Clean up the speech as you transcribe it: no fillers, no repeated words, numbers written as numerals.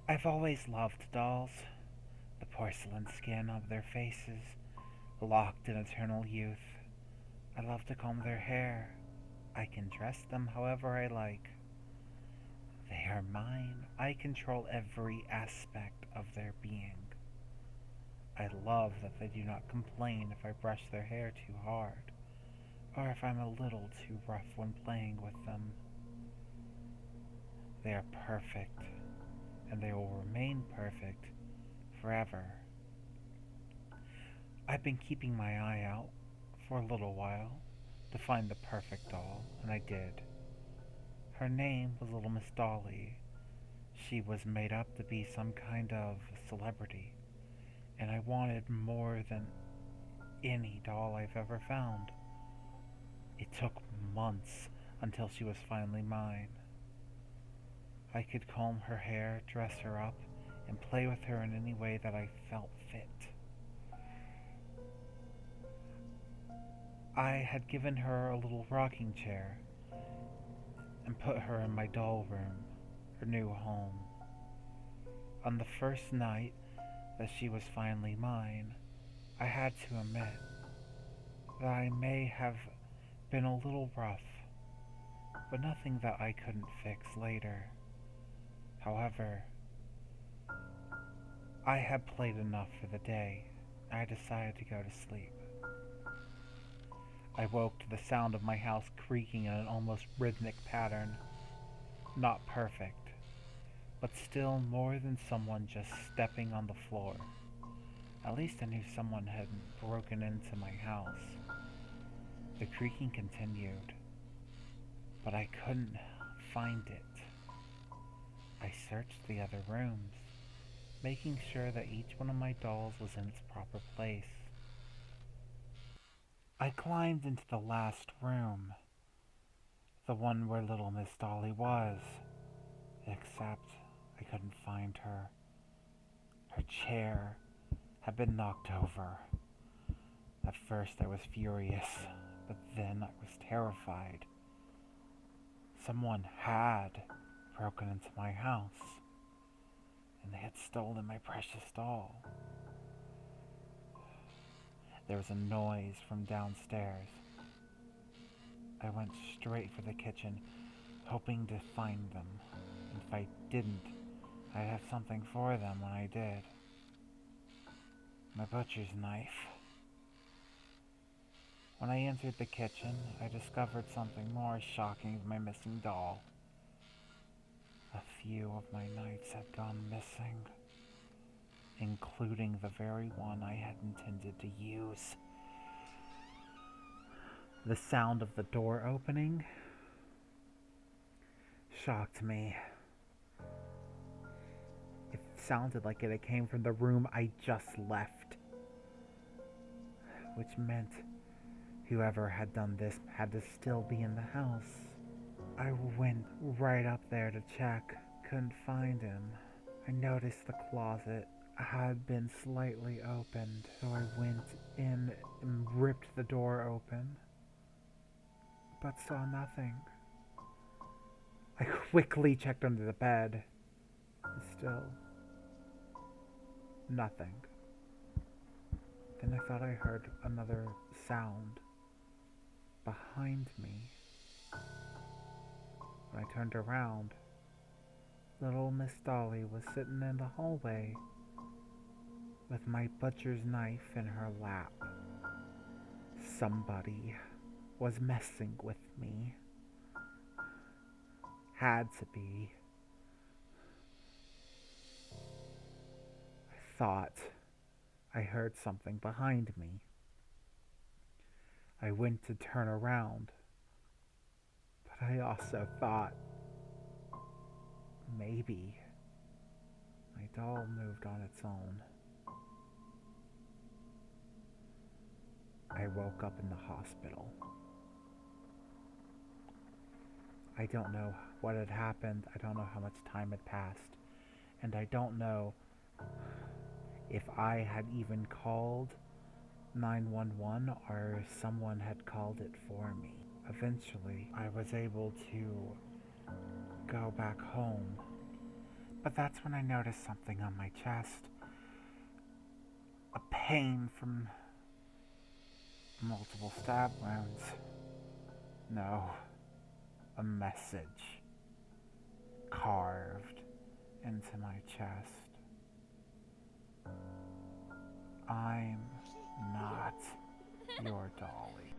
I've always loved dolls, the porcelain skin of their faces, locked in eternal youth. I love to comb their hair. I can dress them however I like. They are mine. I control every aspect of their being. I love that they do not complain if I brush their hair too hard, or if I'm a little too rough when playing with them. They are perfect, and they will remain perfect forever. I've been keeping my eye out for a little while to find the perfect doll, and I did. Her name was Little Miss Dolly. She was made up to be some kind of celebrity, and I wanted more than any doll I've ever found. It took months until she was finally mine. I could comb her hair, dress her up, and play with her in any way that I felt fit. I had given her a little rocking chair and put her in my doll room, her new home. On the first night that she was finally mine, I had to admit that I may have been a little rough, but nothing that I couldn't fix later. However, I had played enough for the day, and I decided to go to sleep. I woke to the sound of my house creaking in an almost rhythmic pattern. Not perfect, but still more than someone just stepping on the floor. At least I knew someone hadn't broken into my house. The creaking continued, but I couldn't find it. I searched the other rooms, making sure that each one of my dolls was in its proper place. I climbed into the last room, the one where little Miss Dolly was, except I couldn't find her. Her chair had been knocked over. At first I was furious, but then I was terrified. Someone had broken into my house, and they had stolen my precious doll. There was a noise from downstairs. I went straight for the kitchen, hoping to find them. And if I didn't, I'd have something for them when I did. My butcher's knife. When I entered the kitchen, I discovered something more shocking than my missing doll. A few of my knives had gone missing, including the very one I had intended to use. The sound of the door opening shocked me. It sounded like it came from the room I just left, which meant whoever had done this had to still be in the house. I went right up there to check, couldn't find him. I noticed the closet had been slightly opened, so I went in and ripped the door open, but saw nothing. I quickly checked under the bed, and still nothing. Then I thought I heard another sound behind me. When I turned around, little Miss Dolly was sitting in the hallway with my butcher's knife in her lap. Somebody was messing with me. Had to be. I thought I heard something behind me. I went to turn around, but I also thought maybe my doll moved on its own. I woke up in the hospital. I don't know what had happened. I don't know how much time had passed. And I don't know if I had even called 911 or someone had called it for me. Eventually, I was able to go back home, But that's when I noticed something on my chest. A pain from multiple stab wounds. No, a message carved into my chest. I'm not your dolly.